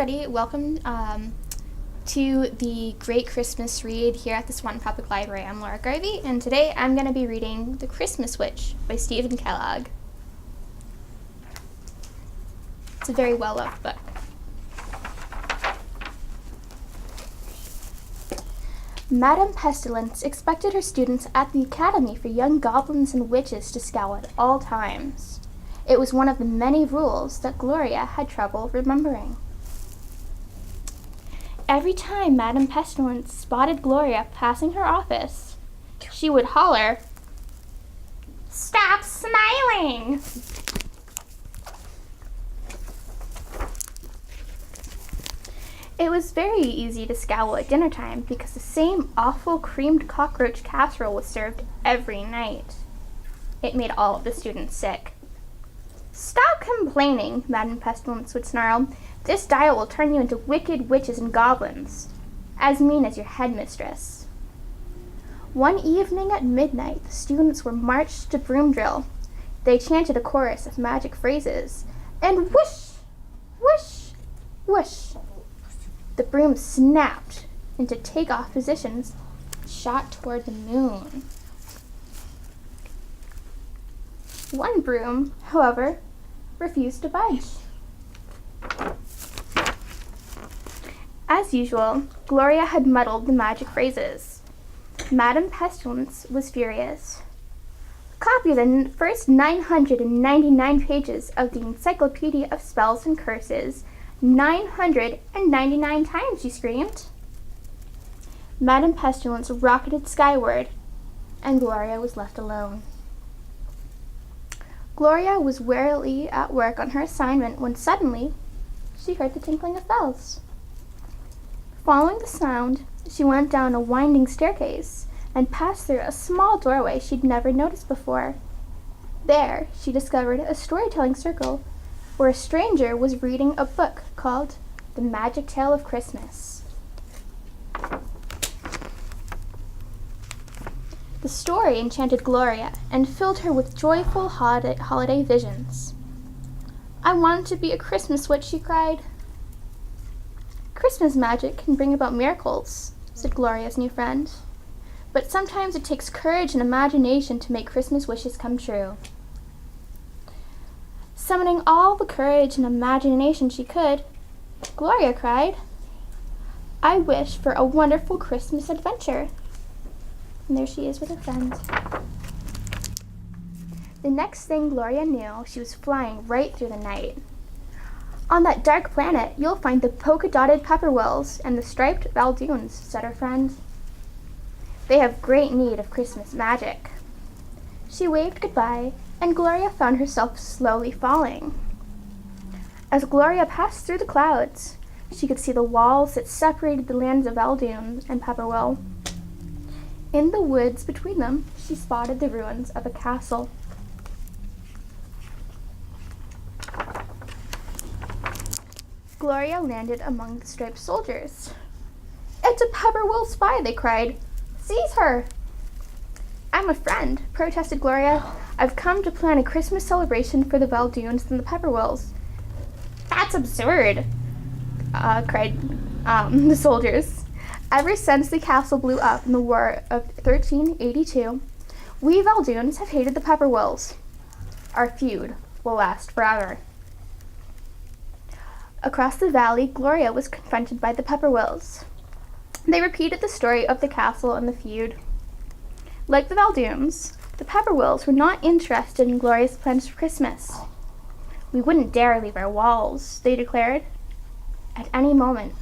everybody. Welcome to the Great Christmas Read here at the Swanton Public Library. I'm Laura Garvey, and today I'm going to be reading The Christmas Witch by Stephen Kellogg. It's a very well-loved book. Madame Pestilence expected her students at the Academy for Young Goblins and Witches to scowl at all times. It was one of the many rules that Gloria had trouble remembering. Every time Madame Pestilence spotted Gloria passing her office, she would holler, "Stop smiling!" It was very easy to scowl at dinner time because the same awful creamed cockroach casserole was served every night. It made all of the students sick. "Stop complaining," Madame Pestilence would snarl. "This diet will turn you into wicked witches and goblins, as mean as your headmistress." One evening at midnight, the students were marched to broom drill. They chanted a chorus of magic phrases, and whoosh, whoosh, whoosh. The broom snapped into take-off positions, shot toward the moon. One broom, however, refused to budge. As usual, Gloria had muddled the magic phrases. Madame Pestilence was furious. "Copy the first 999 pages of the Encyclopedia of Spells and Curses 999 times," she screamed. Madame Pestilence rocketed skyward, and Gloria was left alone. Gloria was wearily at work on her assignment when suddenly she heard the tinkling of bells. Following the sound, she went down a winding staircase and passed through a small doorway she'd never noticed before. There, she discovered a storytelling circle where a stranger was reading a book called The Magic Tale of Christmas. The story enchanted Gloria and filled her with joyful holiday visions. "I wanted to be a Christmas witch," she cried. "Christmas magic can bring about miracles," said Gloria's new friend. "But sometimes it takes courage and imagination to make Christmas wishes come true." Summoning all the courage and imagination she could, Gloria cried, "I wish for a wonderful Christmas adventure." And there she is with her friend. The next thing Gloria knew, she was flying right through the night. "On that dark planet, you'll find the polka-dotted pepperwills and the striped baldoons," said her friend. "They have great need of Christmas magic." She waved goodbye, and Gloria found herself slowly falling. As Gloria passed through the clouds, she could see the walls that separated the lands of Baldoon and Pepperwill. In the woods between them, she spotted the ruins of a castle. Gloria landed among the striped soldiers. "It's a Pepperwill spy," they cried. "Seize her!" "I'm a friend," protested Gloria. "I've come to plan a Christmas celebration for the Baldoons and the Pepperwills." "That's absurd," cried the soldiers. "Ever since the castle blew up in the War of 1382, we Baldoons have hated the Pepperwills. Our feud will last forever." Across the valley, Gloria was confronted by the Pepperwills. They repeated the story of the castle and the feud. Like the Baldoons, the Pepperwills were not interested in Gloria's plans for Christmas. "We wouldn't dare leave our walls," they declared. At any moment,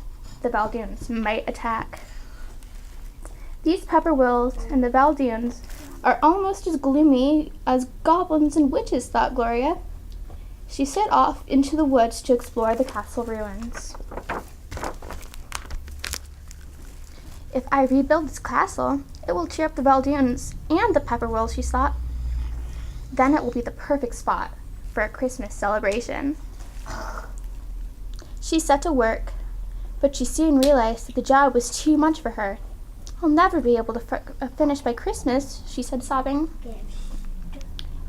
the Baldoons might attack. "These Pepperwills and the Baldoons are almost as gloomy as goblins and witches," thought Gloria. She set off into the woods to explore the castle ruins. "If I rebuild this castle, it will cheer up the Baldoons and the Pepperwills," she thought. "Then it will be the perfect spot for a Christmas celebration." She set to work, but she soon realized that the job was too much for her. "I'll never be able to finish by Christmas," she said, sobbing.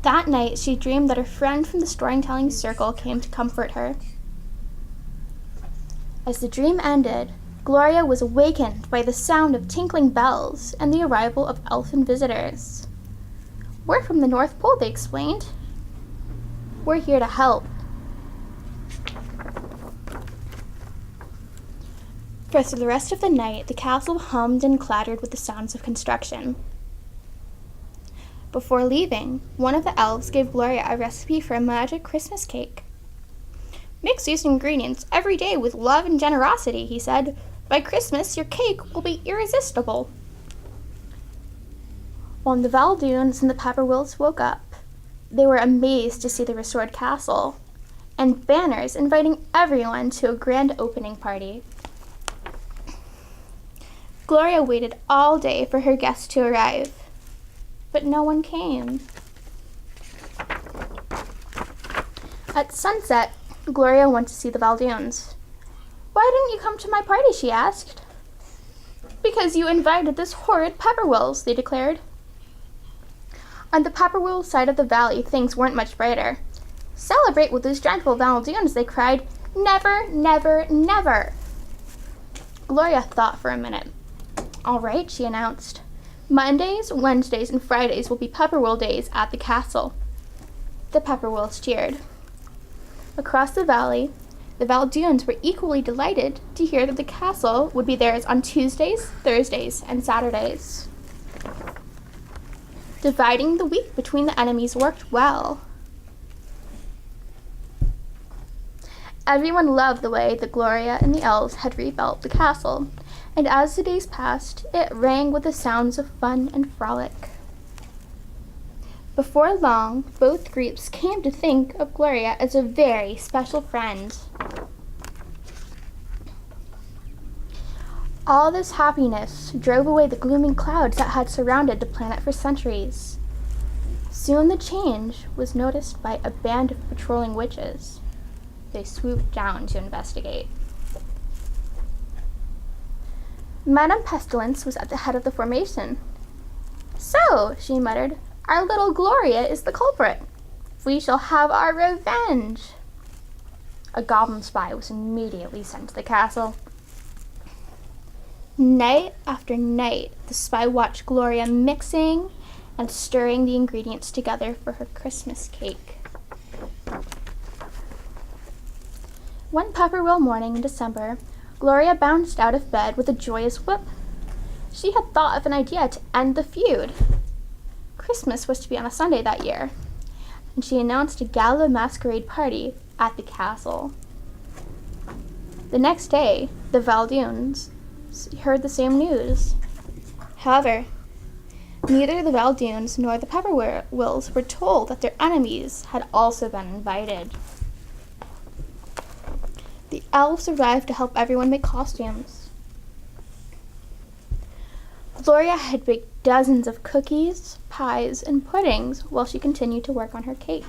That night, she dreamed that her friend from the storytelling circle came to comfort her. As the dream ended, Gloria was awakened by the sound of tinkling bells and the arrival of elfin visitors. "We're from the North Pole," they explained. "We're here to help." For the rest of the night, the castle hummed and clattered with the sounds of construction. Before leaving, one of the elves gave Gloria a recipe for a magic Christmas cake. "Mix these ingredients every day with love and generosity," he said. "By Christmas, your cake will be irresistible." When the Valdoons and the Pepperwills woke up, they were amazed to see the restored castle and banners inviting everyone to a grand opening party. Gloria waited all day for her guests to arrive, but no one came. At sunset, Gloria went to see the Valdoons. "Why didn't you come to my party?" she asked. "Because you invited this horrid Pepperwills," they declared. On the Pepperwill side of the valley, things weren't much brighter. "Celebrate with these dreadful Valdoons," they cried. "Never, never, never." Gloria thought for a minute. "All right," she announced. "Mondays, Wednesdays, and Fridays will be Pepperwill days at the castle." The Pepperwills cheered. Across the valley, the Valdoons were equally delighted to hear that the castle would be theirs on Tuesdays, Thursdays, and Saturdays. Dividing the week between the enemies worked well. Everyone loved the way that Gloria and the elves had rebuilt the castle, and as the days passed, it rang with the sounds of fun and frolic. Before long, both groups came to think of Gloria as a very special friend. All this happiness drove away the glooming clouds that had surrounded the planet for centuries. Soon the change was noticed by a band of patrolling witches. They swooped down to investigate. Madame Pestilence was at the head of the formation. "So," she muttered, "our little Gloria is the culprit. We shall have our revenge." A goblin spy was immediately sent to the castle. Night after night, the spy watched Gloria mixing and stirring the ingredients together for her Christmas cake. One Pepperwill morning in December, Gloria bounced out of bed with a joyous whoop. She had thought of an idea to end the feud. Christmas was to be on a Sunday that year, and she announced a gala masquerade party at the castle. The next day, the Valdoons heard the same news. However, neither the Valdoons nor the Pepperwills were told that their enemies had also been invited. The elves arrived to help everyone make costumes. Gloria had baked dozens of cookies, pies, and puddings while she continued to work on her cake.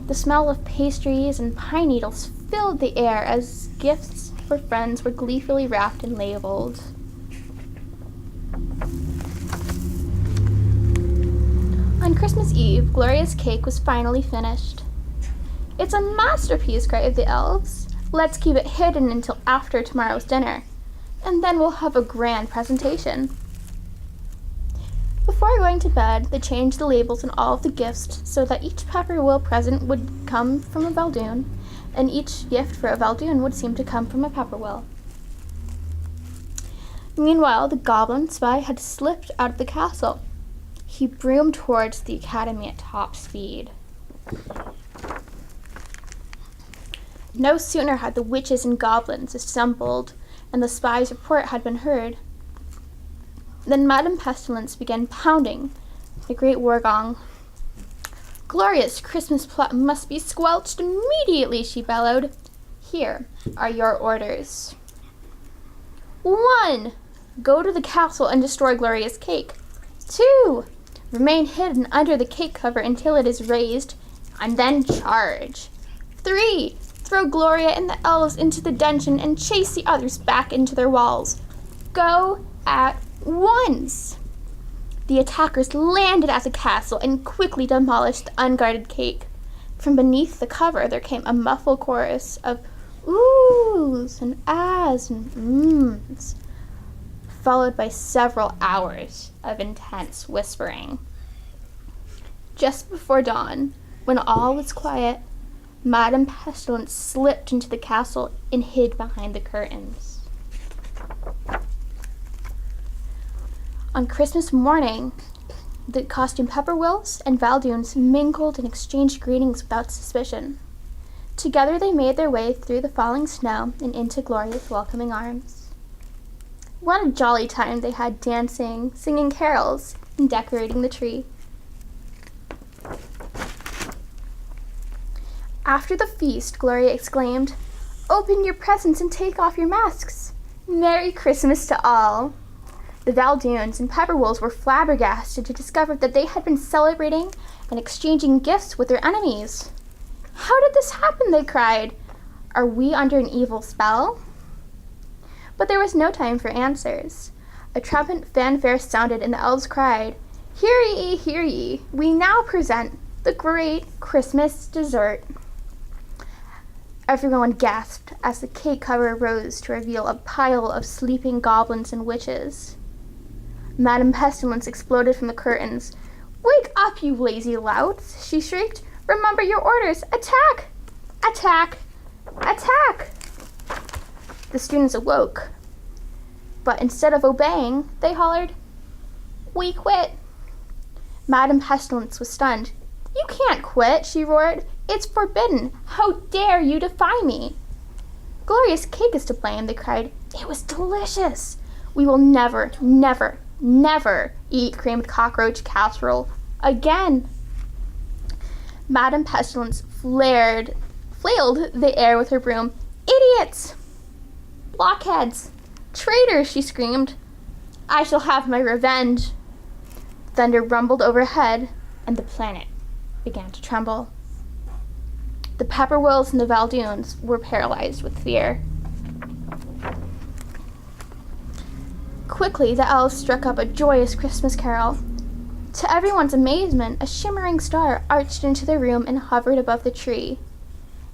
The smell of pastries and pine needles filled the air as gifts for friends were gleefully wrapped and labeled. On Christmas Eve, Gloria's cake was finally finished. "It's a masterpiece," cried the elves. "Let's keep it hidden until after tomorrow's dinner, and then we'll have a grand presentation." Before going to bed, they changed the labels on all of the gifts so that each Pepperwill present would come from a Valdoon, and each gift for a Valdoon would seem to come from a Pepperwill. Meanwhile, the goblin spy had slipped out of the castle. He broomed towards the academy at top speed. No sooner had the witches and goblins assembled and the spy's report had been heard than Madame Pestilence began pounding the great war gong. "Gloria's Christmas plot must be squelched immediately," she bellowed. "Here are your orders. 1. Go to the castle and destroy Gloria's cake. 2. Remain hidden under the cake cover until it is raised, and then charge. 3. Throw Gloria and the elves into the dungeon and chase the others back into their walls. Go at once." The attackers landed at the castle and quickly demolished the unguarded cake. From beneath the cover, there came a muffled chorus of oohs and ahs and mms, followed by several hours of intense whispering. Just before dawn, when all was quiet, Madame Pestilence slipped into the castle and hid behind the curtains. On Christmas morning, the costume Pepperwills and Valdoons mingled and exchanged greetings without suspicion. Together they made their way through the falling snow and into Gloria's welcoming arms. What a jolly time they had dancing, singing carols, and decorating the tree. After the feast, Gloria exclaimed, "Open your presents and take off your masks! Merry Christmas to all!" The Valdoons and Pepperwills were flabbergasted to discover that they had been celebrating and exchanging gifts with their enemies. "How did this happen?" they cried. "Are we under an evil spell?" But there was no time for answers. A trumpet fanfare sounded and the elves cried, "Hear ye, hear ye! We now present the great Christmas dessert." Everyone gasped as the cake cover rose to reveal a pile of sleeping goblins and witches. Madame Pestilence exploded from the curtains. "Wake up, you lazy louts!" she shrieked. "Remember your orders! Attack! Attack! Attack!" The students awoke, but instead of obeying, they hollered, "We quit!" Madame Pestilence was stunned. "You can't quit," she roared. "It's forbidden. How dare you defy me?" "Gloria's cake is to blame," they cried. "It was delicious. We will never, never, never eat creamed cockroach casserole again." Madame Pestilence flailed the air with her broom. "Idiots! Blockheads! Traitors!" she screamed. "I shall have my revenge." Thunder rumbled overhead, and the planet began to tremble. The Pepperwills and the Valdoons were paralyzed with fear. Quickly, the elves struck up a joyous Christmas carol. To everyone's amazement, a shimmering star arched into the room and hovered above the tree.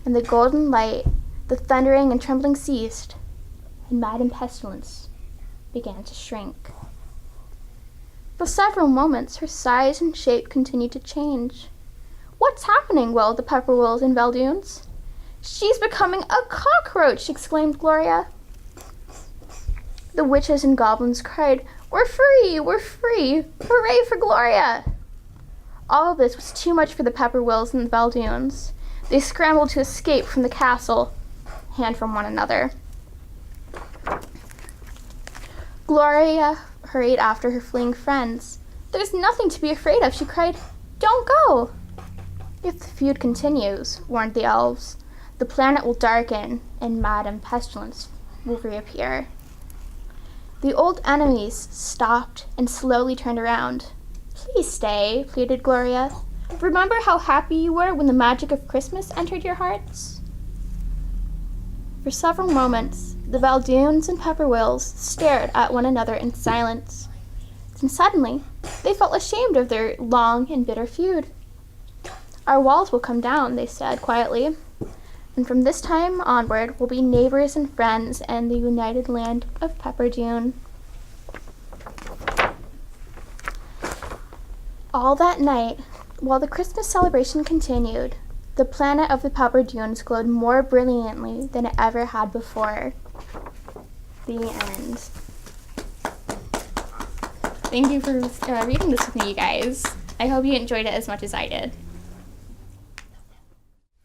In the golden light, the thundering and trembling ceased, and Madame Pestilence began to shrink. For several moments, her size and shape continued to change. "What's happening?" wailed the Pepperwills and Valdoons. "She's becoming a cockroach!" exclaimed Gloria. The witches and goblins cried, "We're free! We're free! Hooray for Gloria!" All of this was too much for the Pepperwills and the Valdoons. They scrambled to escape from the castle and from one another. Gloria hurried after her fleeing friends. "There's nothing to be afraid of," she cried. "Don't go!" "If the feud continues," warned the elves, "the planet will darken and Madame Pestilence will reappear." The old enemies stopped and slowly turned around. "Please stay," pleaded Gloria. "Remember how happy you were when the magic of Christmas entered your hearts?" For several moments, the Valdoons and Pepperwills stared at one another in silence. Then suddenly, they felt ashamed of their long and bitter feud. "Our walls will come down," they said quietly, "and from this time onward we'll be neighbors and friends in the united land of Pepperdune." All that night, while the Christmas celebration continued, the planet of the Pepperdunes glowed more brilliantly than it ever had before. The end. Thank you for reading this with me, you guys. I hope you enjoyed it as much as I did.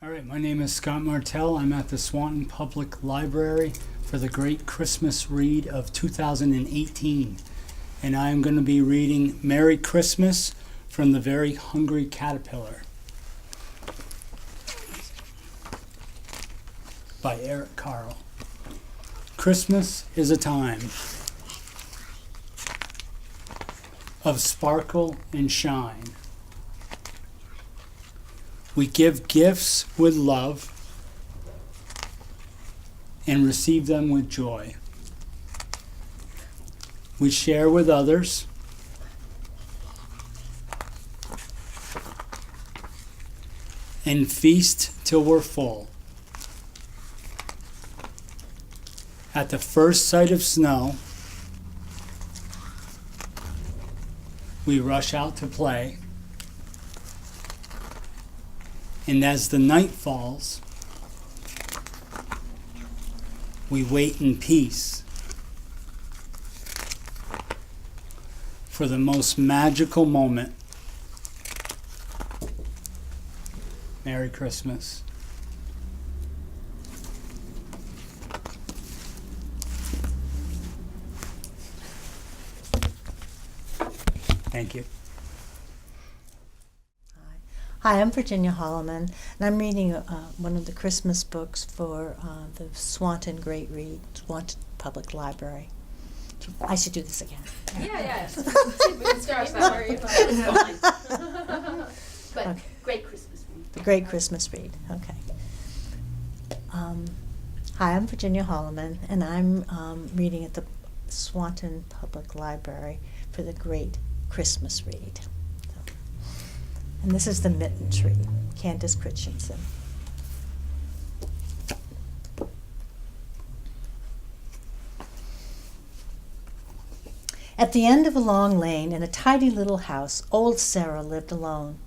All right, my name is Scott Martell. I'm at the Swanton Public Library for the Great Christmas Read of 2018. And I'm going to be reading Merry Christmas from the Very Hungry Caterpillar by Eric Carle. Christmas is a time of sparkle and shine. We give gifts with love and receive them with joy. We share with others and feast till we're full. At the first sight of snow, we rush out to play. And as the night falls, we wait in peace for the most magical moment. Merry Christmas. Thank you. Hi, I'm Virginia Holloman, and I'm reading one of the Christmas books for the Swanton Great Read, Swanton Public Library. I should do this again. Yeah. We can start that. But Okay. great Christmas read. The Great Christmas Read, okay. Hi, I'm Virginia Holloman, and I'm reading at the Swanton Public Library for the Great Christmas Read. And this is the Mitten Tree, Candace Christensen. At the end of a long lane in a tidy little house, old Sarah lived alone.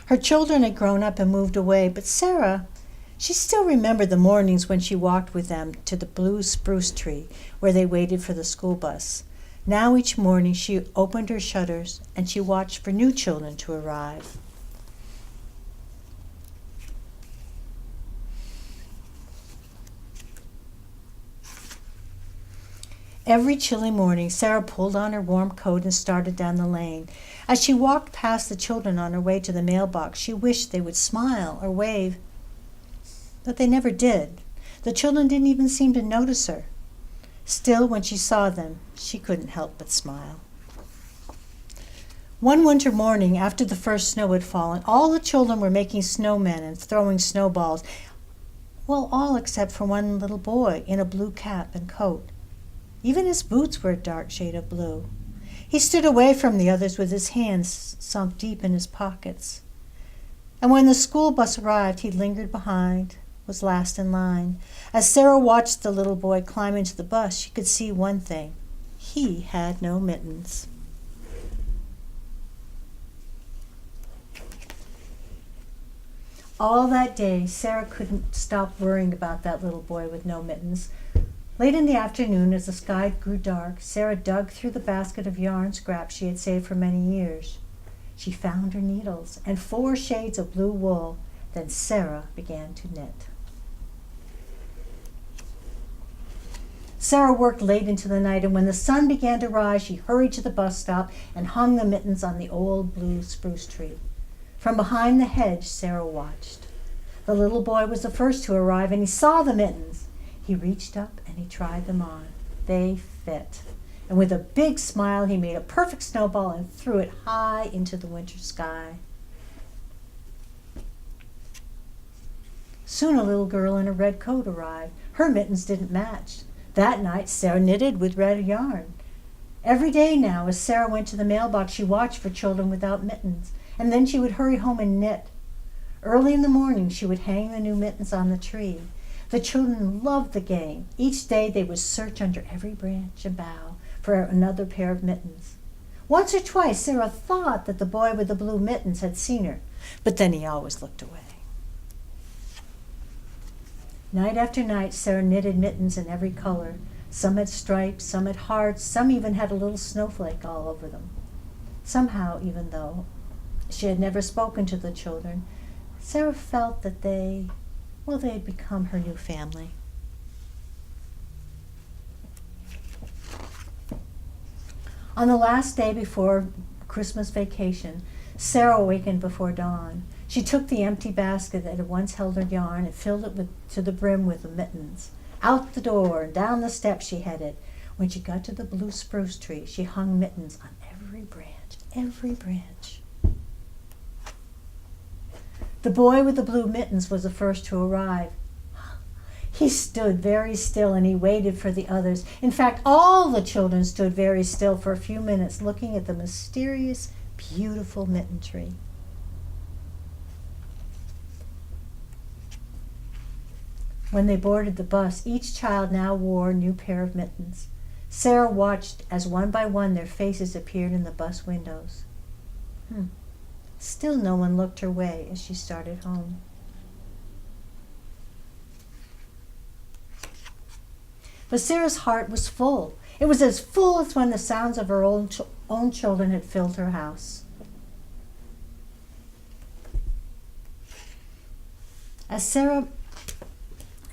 Her children had grown up and moved away, but Sarah, she still remembered the mornings when she walked with them to the blue spruce tree where they waited for the school bus. Now each morning she opened her shutters and she watched for new children to arrive. Every chilly morning, Sarah pulled on her warm coat and started down the lane. As she walked past the children on her way to the mailbox, she wished they would smile or wave. But they never did. The children didn't even seem to notice her. Still, when she saw them, she couldn't help but smile. One winter morning, after the first snow had fallen, all the children were making snowmen and throwing snowballs. Well, all except for one little boy in a blue cap and coat. Even his boots were a dark shade of blue. He stood away from the others with his hands sunk deep in his pockets. And when the school bus arrived, he lingered behind, was last in line. As Sarah watched the little boy climb into the bus, she could see one thing. He had no mittens. All that day, Sarah couldn't stop worrying about that little boy with no mittens. Late in the afternoon, as the sky grew dark, Sarah dug through the basket of yarn scraps she had saved for many years. She found her needles and 4 shades of blue wool. Then Sarah began to knit. Sarah worked late into the night, and when the sun began to rise, she hurried to the bus stop and hung the mittens on the old blue spruce tree. From behind the hedge, Sarah watched. The little boy was the first to arrive, and he saw the mittens. He reached up and he tried them on. They fit. And with a big smile, he made a perfect snowball and threw it high into the winter sky. Soon a little girl in a red coat arrived. Her mittens didn't match. That night, Sarah knitted with red yarn. Every day now, as Sarah went to the mailbox, she watched for children without mittens, and then she would hurry home and knit. Early in the morning, she would hang the new mittens on the tree. The children loved the game. Each day they would search under every branch and bough for another pair of mittens. Once or twice Sarah thought that the boy with the blue mittens had seen her, but then he always looked away. Night after night Sarah knitted mittens in every color. Some had stripes, some had hearts, some even had a little snowflake all over them. Somehow, even though she had never spoken to the children, Sarah felt that they had become her new family. On the last day before Christmas vacation, Sarah awakened before dawn. She took the empty basket that had once held her yarn and filled it to the brim with the mittens. Out the door and down the steps she headed. When she got to the blue spruce tree, she hung mittens on every branch, every branch. The boy with the blue mittens was the first to arrive. He stood very still and he waited for the others. In fact, all the children stood very still for a few minutes looking at the mysterious, beautiful mitten tree. When they boarded the bus, each child now wore a new pair of mittens. Sarah watched as one by one their faces appeared in the bus windows. Still no one looked her way as she started home. But Sarah's heart was full. It was as full as when the sounds of her own children had filled her house. As Sarah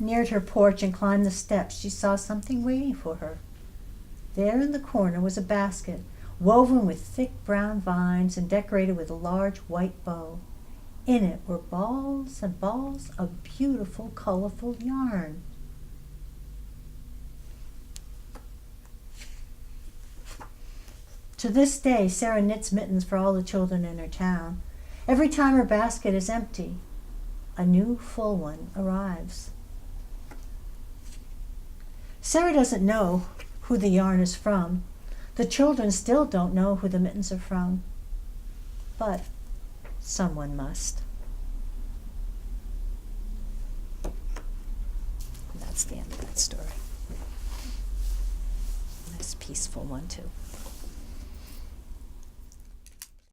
neared her porch and climbed the steps, she saw something waiting for her. There in the corner was a basket, woven with thick brown vines and decorated with a large white bow. In it were balls and balls of beautiful, colorful yarn. To this day, Sarah knits mittens for all the children in her town. Every time her basket is empty, a new full one arrives. Sarah doesn't know who the yarn is from. The children still don't know who the mittens are from. But someone must. And that's the end of that story. Nice peaceful one, too.